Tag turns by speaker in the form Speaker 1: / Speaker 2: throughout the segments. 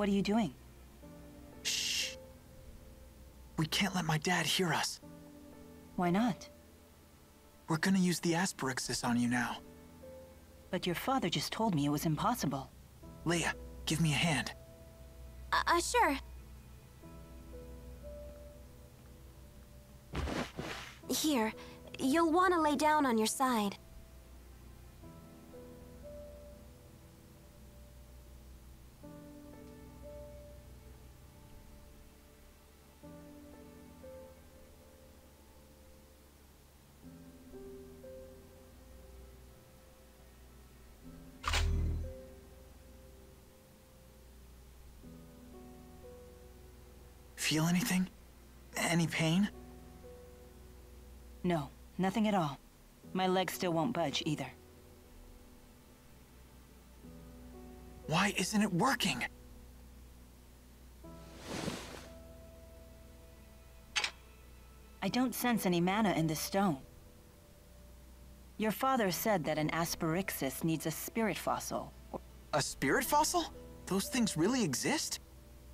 Speaker 1: What are you doing?
Speaker 2: Shh. We can't let my dad hear us.
Speaker 1: Why not?
Speaker 2: We're gonna use the Asperixis on you now.
Speaker 1: But your father just told me it was impossible.
Speaker 2: Leia, give me a hand.
Speaker 3: Sure. Here, you'll want to lay down on your side.
Speaker 2: Feel anything? Any pain?
Speaker 1: No, nothing at all. My legs still won't budge either.
Speaker 2: Why isn't it working?
Speaker 1: I don't sense any mana in this stone. Your father said that an Asperixis needs a spirit fossil.
Speaker 2: A spirit fossil? Those things really exist?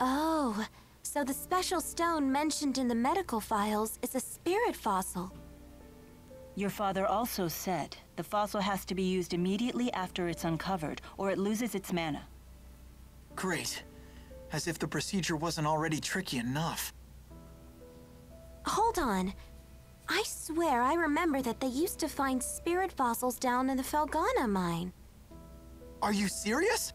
Speaker 3: Oh, so the special stone mentioned in the medical files is a spirit fossil.
Speaker 1: Your father also said the fossil has to be used immediately after it's uncovered, or it loses its mana.
Speaker 2: Great. As if the procedure wasn't already tricky enough.
Speaker 3: Hold on. I swear I remember that they used to find spirit fossils down in the Felghana mine.
Speaker 2: Are you serious?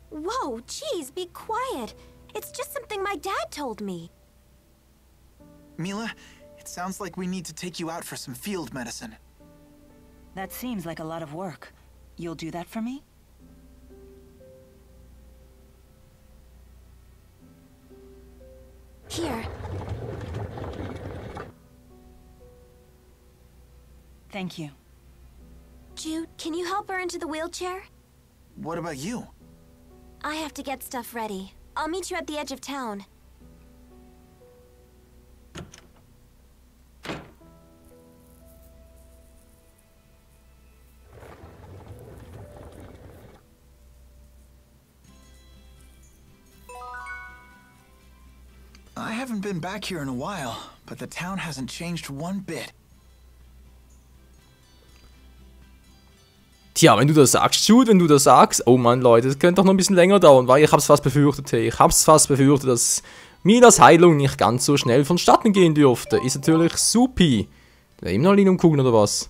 Speaker 3: Whoa, geez, be quiet. It's just something my dad told me.
Speaker 2: Mila, it sounds like we need to take you out for some field medicine.
Speaker 1: That seems like a lot of work. You'll do that for me?
Speaker 3: Here.
Speaker 1: Thank you.
Speaker 3: Jude, can you help her into the wheelchair?
Speaker 2: What about you?
Speaker 3: I have to get stuff ready. I'll meet you at the edge of town.
Speaker 2: I haven't been back here in a while, but the town hasn't changed one bit.
Speaker 4: Tja, wenn du das sagst, Jude, wenn du das sagst, oh Mann, Leute, das könnte doch noch ein bisschen länger dauern, weil ich hab's fast befürchtet, hey. Ich hab's fast befürchtet, dass Milas Heilung nicht ganz so schnell vonstatten gehen dürfte. Ist natürlich supi. Da eben noch Lin umgucken, oder was?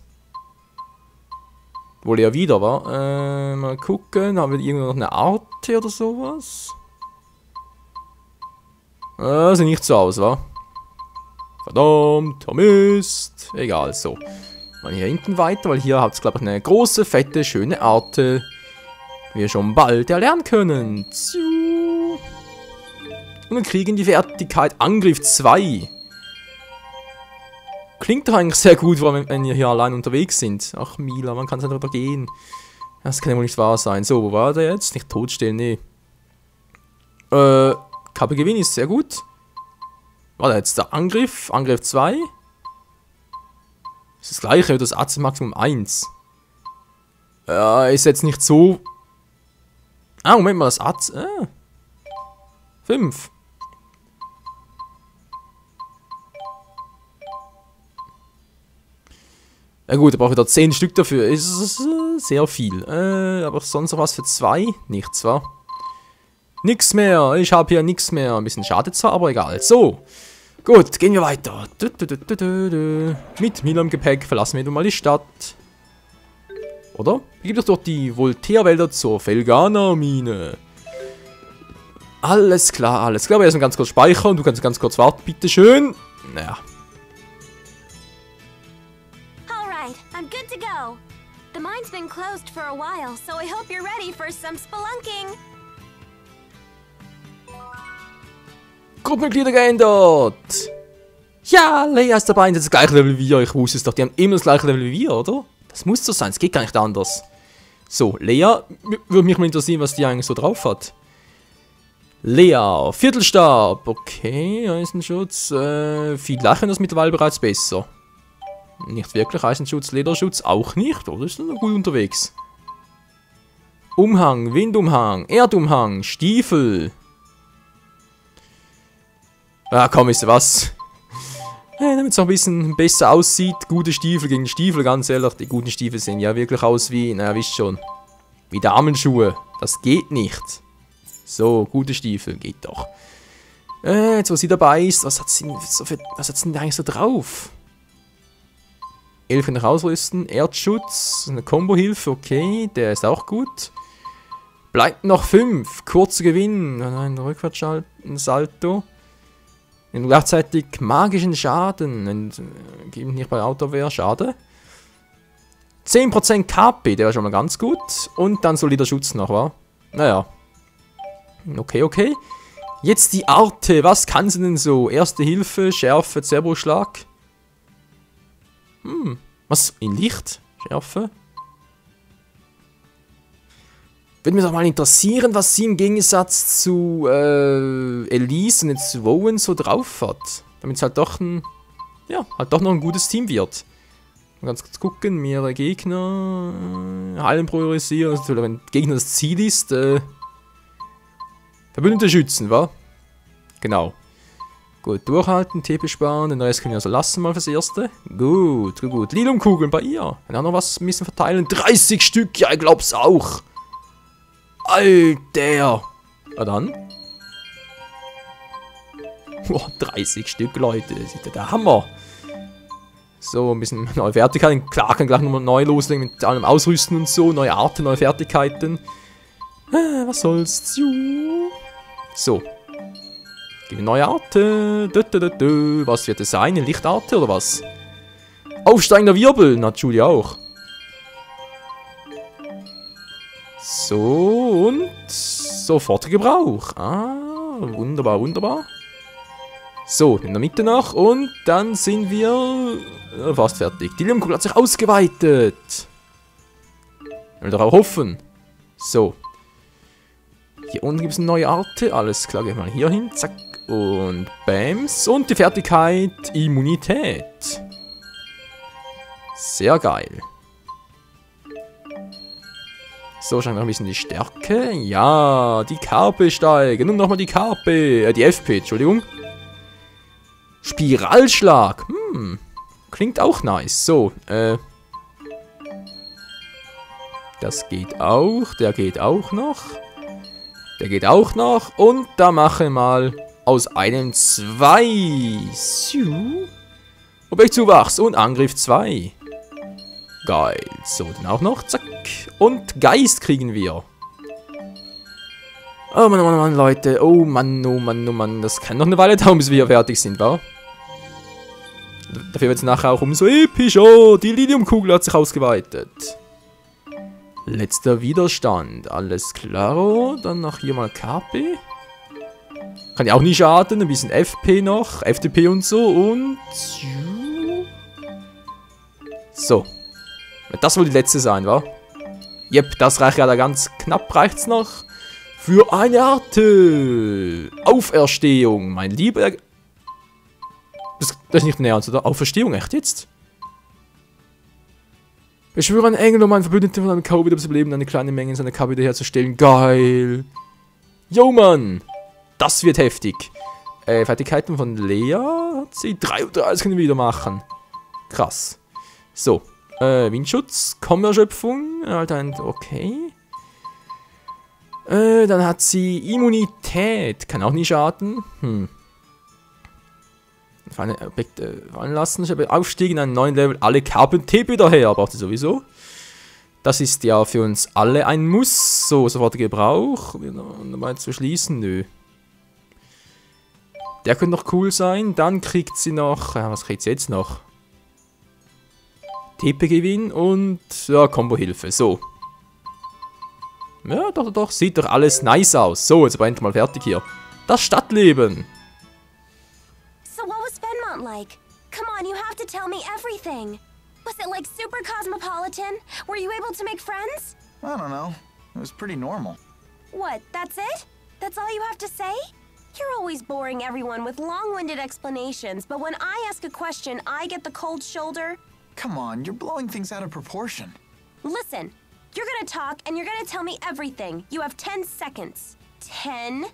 Speaker 4: Wohl eher wieder, wa? Mal gucken, haben wir irgendwo noch eine Arte oder sowas? Sieht nicht so aus, wa? Verdammt, Mist. Egal, so. Mal hier hinten weiter, weil hier habt ihr, glaube ich, eine große, fette, schöne Arte, die wir schon bald erlernen können. Und wir kriegen die Fertigkeit Angriff 2. Klingt doch eigentlich sehr gut, vor allem, wenn wir hier allein unterwegs sind. Ach, Mila, man kann es nicht gehen. Das kann ja wohl nicht wahr sein. So, wo war der jetzt? Nicht totstellen, nee. Kappe-Gewinn ist sehr gut. War da jetzt der Angriff? Angriff 2? Das ist das gleiche, das AC Maximum 1. Ist jetzt nicht so... Ah, Moment mal, das AC... 5. Ja gut, da brauche ich da 10 Stück dafür. Ist sehr viel. Aber sonst noch was für 2? Nichts, wa? Nix mehr. Ich habe hier nichts mehr. Ein bisschen schade zwar, aber egal. So. Gut, gehen wir weiter. Mit Mila im Gepäck verlassen wir nun mal die Stadt. Oder? Begib dich durch die Voltaire-Wälder zur Felghana-Mine. Alles klar, alles klar. Aber erstmal ganz kurz speichern. Du kannst ganz kurz warten, bitteschön. Naja.
Speaker 3: Alright, I'm good to go. The mine's been closed for a while, so I hope you're ready for some spelunking.
Speaker 4: Gruppenmitglieder geändert. Ja, Leia ist dabei, das gleiche Level wie wir. Ich wusste es doch, die haben immer das gleiche Level wie wir, oder? Das muss so sein, es geht gar nicht anders. So, Leia, würde mich mal interessieren, was die eigentlich so drauf hat. Leia, Viertelstab, okay, Eisenschutz, vielleicht ist das mittlerweile bereits besser. Nicht wirklich, Eisenschutz, Lederschutz auch nicht, oder? Ist noch gut unterwegs. Umhang, Windumhang, Erdumhang, Stiefel. Ah, komm, wisst ihr was? Damit es noch ein bisschen besser aussieht. Gute Stiefel gegen Stiefel, ganz ehrlich. Die guten Stiefel sehen ja wirklich aus wie, naja, wisst schon. Wie Damenschuhe. Das geht nicht. So, gute Stiefel, geht doch. Jetzt, wo sie dabei ist, was hat sie denn eigentlich so drauf? 11 noch ausrüsten, Erdschutz, eine Kombohilfe, okay, der ist auch gut. Bleibt noch 5, kurzer Gewinn, ein Rückwärtssalto. Und gleichzeitig magischen Schaden, und geben nicht bei Autowehr, schade. 10% KP, der war schon mal ganz gut. Und dann solider Schutz noch, wa? Naja. Okay, okay. Jetzt die Arte, was kann sie denn so? Erste Hilfe, Schärfe, Zerbroschlag. Was? In Licht? Schärfe? Würde mich doch mal interessieren, was sie im Gegensatz zu Elise und jetzt Rowan so drauf hat. Damit es halt doch ein, ja, halt doch noch ein gutes Team wird. Mal ganz kurz gucken, mehrere Gegner, Hallen priorisieren, also natürlich, wenn Gegner das Ziel ist, Verbündete schützen, wa? Genau. Gut, durchhalten, TP sparen, den Rest können wir also lassen mal fürs Erste. Gut, gut, gut. Liliumkugeln bei ihr. Kann auch noch was ein bisschen verteilen. 30 Stück, ja, ich glaub's auch. Alter. Na dann. Boah, 30 Stück, Leute. Das ist ja der Hammer. So, ein bisschen neue Fertigkeiten. Klar, kann gleich nochmal neu loslegen mit allem Ausrüsten und so. Neue Arten, neue Fertigkeiten. Was soll's? So. Gib eine neue Arte. Was wird es sein? Eine Lichtarte oder was? Aufsteigender Wirbel. Na, Julia auch. So, und sofortiger Gebrauch. Ah, wunderbar, wunderbar. So, in der Mitte noch. Und dann sind wir fast fertig. Die Liliumkugel hat sich ausgeweitet. Ich will doch auch hoffen. So. Hier unten gibt es eine neue Arte. Alles klar, gehen wir mal hier hin. Zack. Und Bams. Und die Fertigkeit Immunität. Sehr geil. So, schauen wir noch ein bisschen die Stärke. Ja, die KP steigen. Und nochmal die KP. Die FP, Entschuldigung. Spiralschlag. Klingt auch nice. So, das geht auch. Der geht auch noch. Der geht auch noch. Und da machen wir mal aus einem 2. Objektzuwachs und Angriff 2. Geil. So, dann auch noch. Zack. Und Geist kriegen wir. Oh Mann, oh Mann, oh Mann, Leute. Oh Mann, oh Mann, oh Mann. Das kann noch eine Weile dauern, bis wir hier fertig sind, wa? Dafür wird es nachher auch umso epischer. Die Liliumkugel hat sich ausgeweitet. Letzter Widerstand. Alles klaro. Dann noch hier mal KP. Kann ja auch nicht schaden. Ein bisschen FP noch. FDP und so. Und... so. Das wohl die letzte sein, wa? Jep, das reicht ja da ganz knapp. Reicht's noch. Für eine Arte. Auferstehung. Mein lieber... Das ist nicht näher, oder? Auferstehung, echt jetzt? Beschwöre einen Engel, um einen Verbündeten von einem K.O. wieder zu beleben, eine kleine Menge in seiner K.O. wiederherzustellen. Geil. Yo, Mann. Das wird heftig. Fertigkeiten von Lea hat sie 33 können wir wieder machen. Krass. So. Windschutz, Kommerschöpfung. Okay. Dann hat sie Immunität. Kann auch nie schaden. Objekte fallen lassen. Ich habe Aufstieg in einen neuen Level. Alle Karpen TP daher. Braucht sie sowieso. Das ist ja für uns alle ein Muss. So, sofortiger Gebrauch. Dabei zu schließen. Nö. Der könnte noch cool sein. Dann kriegt sie noch... was kriegt sie jetzt noch? TP-Gewinn und... ja, Kombo-Hilfe. So. Ja, doch, doch. Sieht doch alles nice aus. So, jetzt aber endlich mal fertig hier. Das Stadtleben.
Speaker 3: So what was Fenmont like? Come on, you have to tell me everything. Was it like super cosmopolitan? Were you able to make friends?
Speaker 2: I don't know. It was pretty normal.
Speaker 3: What, that's it? That's all you have to say? You're always boring everyone with long-winded explanations, but when I ask a question, I get the cold shoulder.
Speaker 2: Come on, you're blowing things out of proportion.
Speaker 3: Listen, You're gonna talk and you're gonna tell me everything. You have 10 seconds. 10,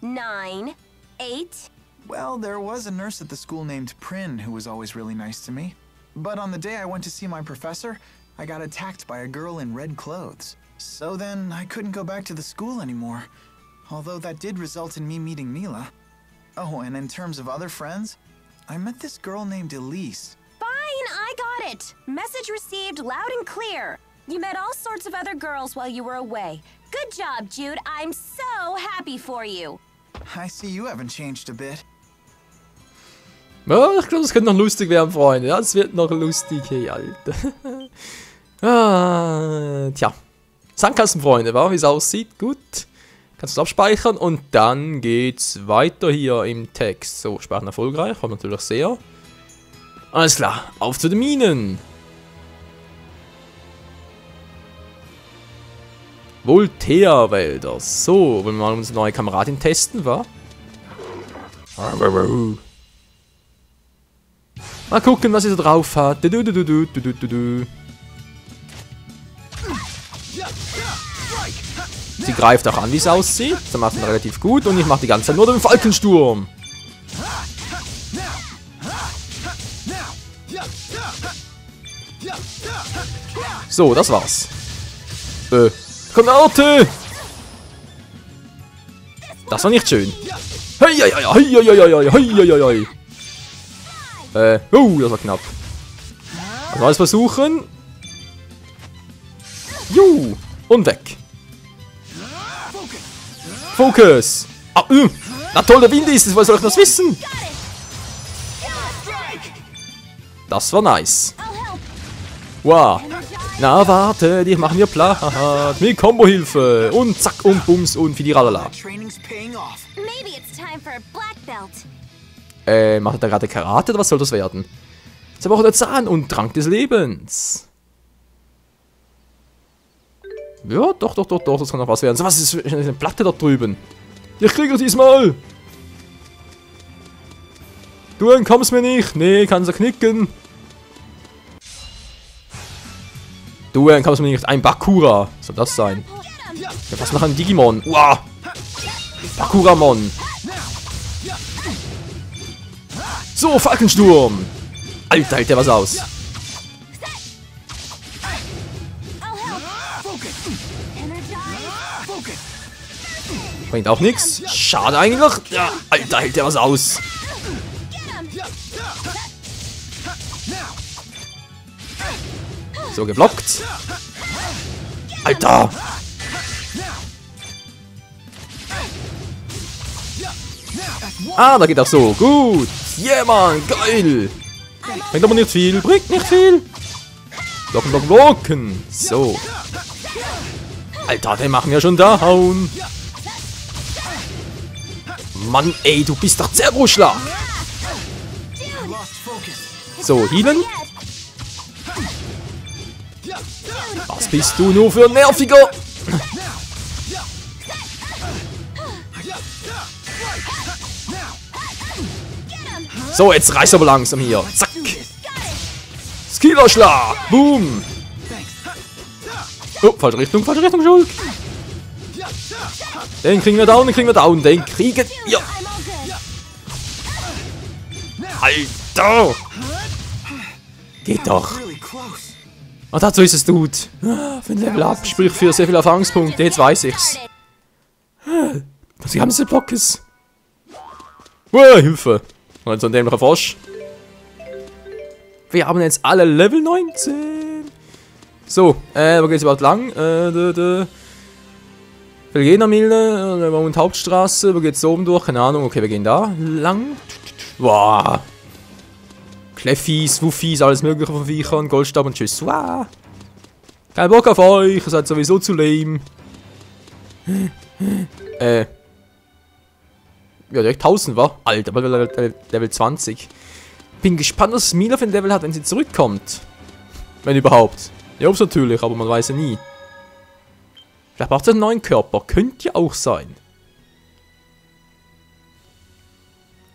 Speaker 3: 9, 8.
Speaker 2: Well, there was a nurse at the school named Prin who was always really nice to me. But on the day I went to see my professor, I got attacked by a girl in red clothes. So then I couldn't go back to the school anymore. Although that did result in me meeting Mila. Oh, and in terms of other friends, I met this girl named Elise.
Speaker 3: Fine, I got it. Message received loud and clear. You met all sorts of other girls while you were away. Good job, Jude. I'm so happy for you.
Speaker 2: I see you haven't changed a bit.
Speaker 4: Ja, ich glaube, das könnte noch lustig werden, Freunde. Ja, es wird noch lustig, hey, Alter. Tja. Sandkastenfreunde, wa? Wie es aussieht. Gut. Kannst du es abspeichern und dann geht's weiter hier im Text. So, speichern erfolgreich. Kommt natürlich sehr. Alles klar. Auf zu den Minen. Voltaire-Wälder. So, wollen wir mal unsere neue Kameradin testen, wa? Mal gucken, was sie so drauf hat. Sie greift auch an, wie es aussieht. Das macht sie relativ gut. Und ich mache die ganze Zeit nur den Falkensturm. So, das war's. Granate! Das war nicht schön. Das war knapp. Also alles versuchen. Juhu. Und weg. Fokus. Ah, na toll, der Wind ist es. Woher soll ich das wissen? Das war nice. Wow. Na, wartet, ich mache mir platt. Mit Kombo-Hilfe. Und zack, und bums, und fidiralala.
Speaker 3: Maybe it's time for a black belt.
Speaker 4: Macht er da gerade Karate oder was soll das werden? Jetzt aber auch der Zahn und Trank des Lebens. Ja, doch, das kann noch was werden. So, was ist eine Platte da drüben? Ich kriege diesmal! Du entkommst mir nicht! Nee, kannst du knicken! Du entkommst mir nicht! Ein Bakura! Was soll das sein? Ja, was noch ein Digimon? Uah! Bakuramon! So, Falkensturm! Alter, hält der was aus! Bringt auch nichts. Schade eigentlich. Ja, Alter, hält der was aus. So, geblockt. Alter. Ah, da geht auch so. Gut. Yeah, Mann. Geil. Bringt aber nicht viel. Bringt nicht viel. Blocken, blocken, blocken. So. Alter, den machen wir schon down. Mann, ey, du bist doch Zerbo-Schlag. So, healen. Was bist du nur für ein Nerviger? So, jetzt reicht's aber langsam hier. Zack. Skillerschlag. Boom. Oh, falsche Richtung, Schulk. Den kriegen wir down, den kriegen wir. Alter! Geht doch. Ah, dazu ist es gut. Für ein Level Up, sprich für sehr viele Erfahrungspunkte. Jetzt weiß ich's. Das ganze Block ist. Hilfe. Und so ein dämlicher Frosch. Wir haben jetzt alle Level 19. So, wo geht's überhaupt lang? Belgenermilde, und Hauptstraße, wo geht's oben durch? Keine Ahnung, okay, wir gehen da lang. Wow. Kleffis, Wuffis, alles mögliche von Viechern, Goldstab und tschüss. Wow. Kein Bock auf euch, ihr seid sowieso zu lame. Ja, direkt 1000 war. Alter, aber Level 20. Bin gespannt, was Mila für ein Level hat, wenn sie zurückkommt. Wenn überhaupt. Ja, natürlich, aber man weiß ja nie. Vielleicht braucht es einen neuen Körper. Könnte ja auch sein.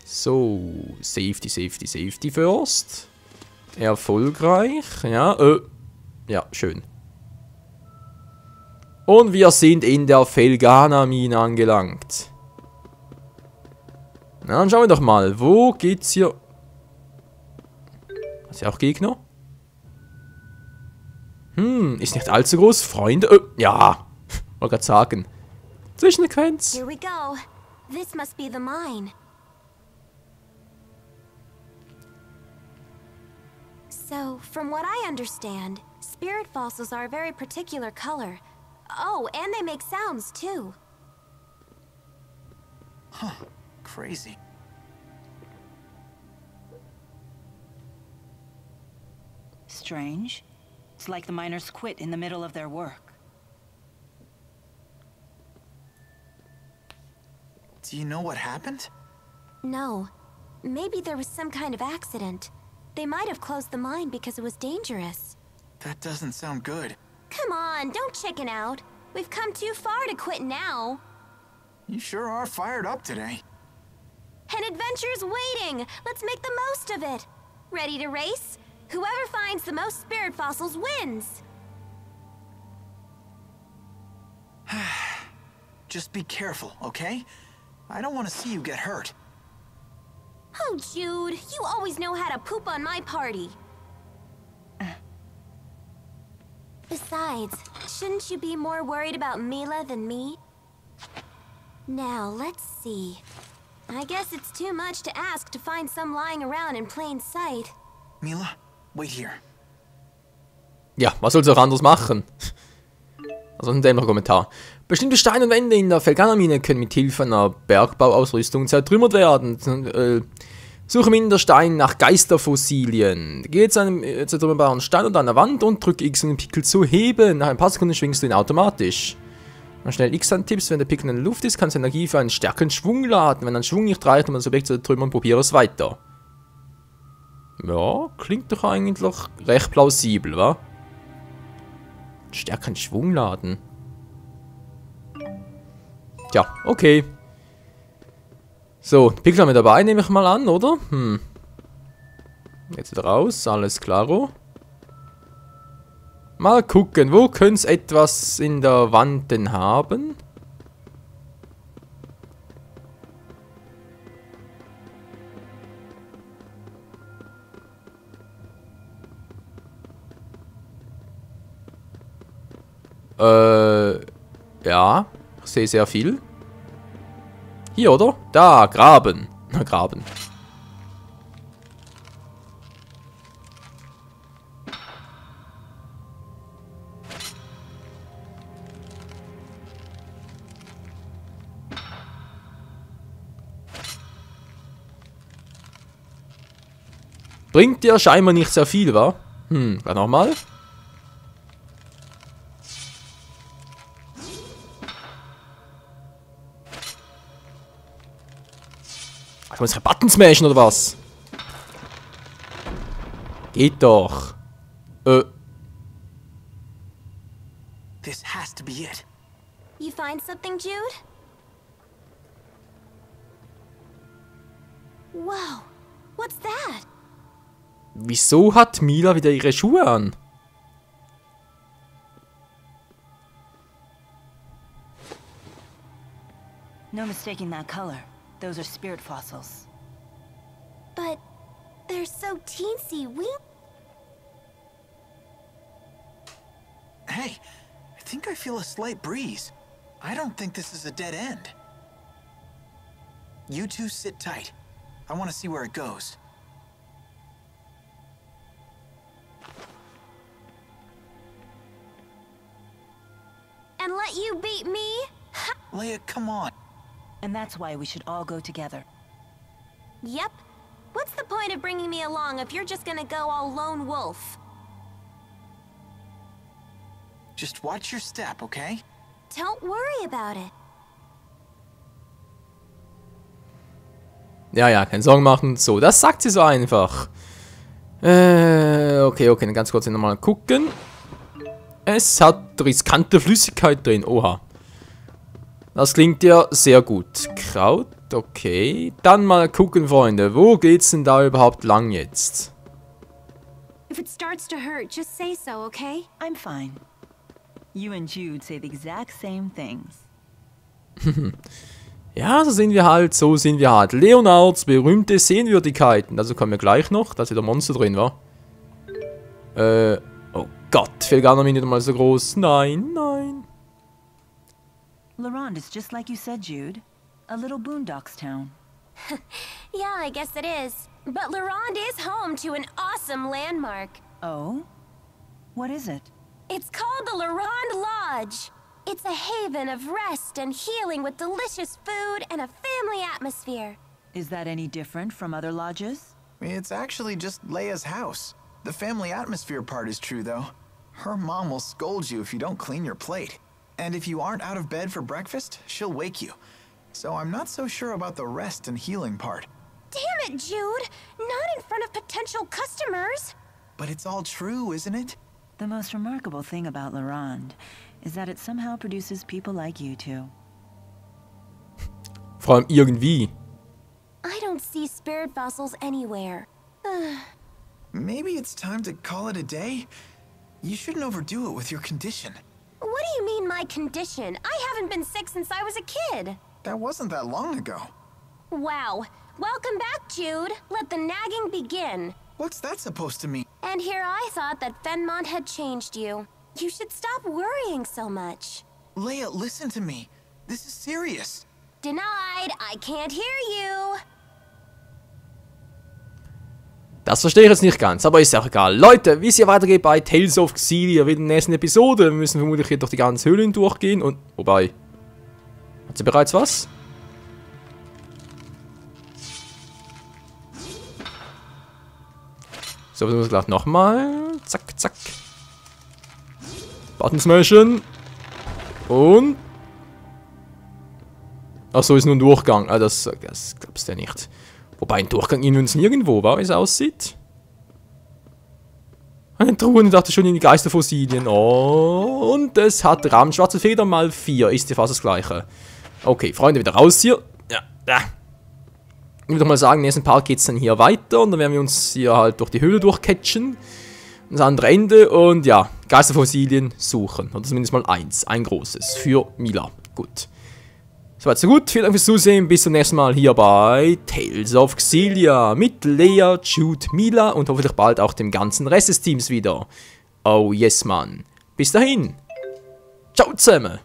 Speaker 4: So. Safety first. Erfolgreich. Ja, ja, schön. Und wir sind in der Felghana-Mine angelangt. Na, dann schauen wir doch mal. Wo geht's hier? Ist ja auch Gegner? Ist nicht allzu groß. Freunde. Ja. Wollte gerade sagen. Zwischensequenz.
Speaker 3: Here we go. This must be the mine. So, from what I understand, spirit fossils are a very particular color. Oh, and they make sounds too.
Speaker 2: Huh. Crazy.
Speaker 1: Strange. It's like the miners quit in the middle of their work.
Speaker 2: Do you know what happened?
Speaker 3: No. Maybe there was some kind of accident. They might have closed the mine because it was dangerous.
Speaker 2: That doesn't sound good.
Speaker 3: Come on, don't chicken out. We've come too far to quit now.
Speaker 2: You sure are fired up today.
Speaker 3: An adventure's waiting. Let's make the most of it. Ready to race? Whoever finds the most spirit fossils wins.
Speaker 2: Just be careful, okay? I don't want to see you get hurt.
Speaker 3: Oh, Jude, you always know how to poop on my party. Besides, shouldn't you be more worried about Mila than me? Now, let's see. I guess it's too much to ask to find some lying around in plain sight.
Speaker 2: Mila, wait here.
Speaker 4: Ja, was soll sie auch anders machen? Also ein dämlicher Kommentar. Bestimmte Steine und Wände in der Felghana-Mine können mit Hilfe einer Bergbauausrüstung zertrümmert werden. Suche in der Stein nach Geisterfossilien. Geh zu einem zertrümmerbaren Stein oder einer Wand und drücke X, um den Pickel zu heben. Nach ein paar Sekunden schwingst du ihn automatisch. Wenn du schnell X antippst, wenn der Pickel in der Luft ist, kannst du Energie für einen stärkeren Schwung laden. Wenn ein Schwung nicht reicht, um das Objekt zu zertrümmern, probiere es weiter. Ja, klingt doch eigentlich recht plausibel, wa? Stärkeren Schwung laden. Tja, okay. So, Pickel haben wir dabei, nehme ich mal an, oder? Jetzt wieder raus, alles klaro. Mal gucken, wo könnte es etwas in der Wand denn haben? Ja, ich sehe sehr viel. Hier, oder? Da, Graben. Graben. Bringt dir scheinbar nicht sehr viel, wa? Dann nochmal. Ich muss Button smashen oder was? Geht doch.
Speaker 2: This has to be it.
Speaker 3: You find something, Jude? Whoa, what's that?
Speaker 4: Wieso hat Mila wieder ihre Schuhe an?
Speaker 1: No mistaking that color. Those are spirit fossils.
Speaker 3: But they're so teensy.
Speaker 2: Hey, I think I feel a slight breeze. I don't think this is a dead end. You two sit tight. I want to see where it goes.
Speaker 3: And let you beat me?
Speaker 2: Leia, come on.
Speaker 1: And that's why we should all go together.
Speaker 3: Yep. What's the point of bringing me along if you're just gonna go all lone wolf?
Speaker 2: Just watch your step, okay?
Speaker 3: Don't worry about it.
Speaker 4: Ja, keine Sorgen machen. So, das sagt sie so einfach. Okay, dann ganz kurz nochmal gucken. Es hat riskante Flüssigkeit drin. Oha. Das klingt ja sehr gut. Kraut, okay. Dann mal gucken, Freunde. Wo geht's denn da überhaupt lang jetzt?
Speaker 3: If it starts to hurt, just say so, okay?
Speaker 1: I'm fine. You and Jude say the exact same things.
Speaker 4: Ja, so sind wir halt. Leonards berühmte Sehenswürdigkeiten. Also kommen wir gleich noch, dass wieder Monster drin war. Oh Gott, Felgana nicht mal so groß. Nein, nein.
Speaker 1: Laurent is just like you said, Jude. A little boondocks town.
Speaker 3: Yeah, I guess it is. But Laurent is home to an awesome landmark.
Speaker 1: Oh? What is it?
Speaker 3: It's called the Laurent Lodge. It's a haven of rest and healing with delicious food and a family atmosphere.
Speaker 1: Is that any different from other lodges?
Speaker 2: It's actually just Leia's house. The family atmosphere part is true, though. Her mom will scold you if you don't clean your plate. And if you aren't out of bed for breakfast, she'll wake you. So I'm not so sure about the rest and healing part.
Speaker 3: Damn it, Jude! Not in front of potential customers!
Speaker 2: But it's all true, isn't it?
Speaker 1: The most remarkable thing about Laurent is that it somehow produces people like you two.
Speaker 4: Vor allem irgendwie.
Speaker 3: I don't see spirit fossils anywhere.
Speaker 2: Maybe it's time to call it a day? You shouldn't overdo it with your condition.
Speaker 3: What do you mean, my condition? I haven't been sick since I was a kid.
Speaker 2: That wasn't that long ago.
Speaker 3: Wow. Welcome back, Jude. Let the nagging begin.
Speaker 2: What's that supposed to mean?
Speaker 3: And here I thought that Fenmont had changed you. You should stop worrying so much.
Speaker 2: Leia, listen to me. This is serious.
Speaker 3: Denied. I can't hear you.
Speaker 4: Das verstehe ich jetzt nicht ganz, aber ist ja auch egal. Leute, wie es hier weitergeht bei Tales of Xillia, wieder in der nächsten Episode. Wir müssen vermutlich hier durch die ganze Höhle durchgehen und... Wobei... Hat sie bereits was? So, wir müssen gleich nochmal. Zack, zack. Button smashen. Und... Achso, ist nur ein Durchgang. Ah, das glaubst du ja nicht. Wobei ein Durchgang in uns nirgendwo war, wie es aussieht. Eine Truhe, ich dachte schon in die Geisterfossilien. Oh, und es hat Rahmen. Schwarze Feder mal 4. Ist ja fast das gleiche. Okay, Freunde, wieder raus hier. Ja, ja. Ich würde doch mal sagen, im nächsten Part geht es dann hier weiter. Und dann werden wir uns hier halt durch die Höhle durchcatchen. Das andere Ende. Und ja, Geisterfossilien suchen. Oder zumindest mal eins. Ein großes. Für Mila. Gut. Soweit so gut, vielen Dank fürs Zusehen, bis zum nächsten Mal hier bei Tales of Xillia mit Leia, Jude, Mila und hoffentlich bald auch dem ganzen Rest des Teams wieder. Oh yes, Mann. Bis dahin. Ciao zusammen.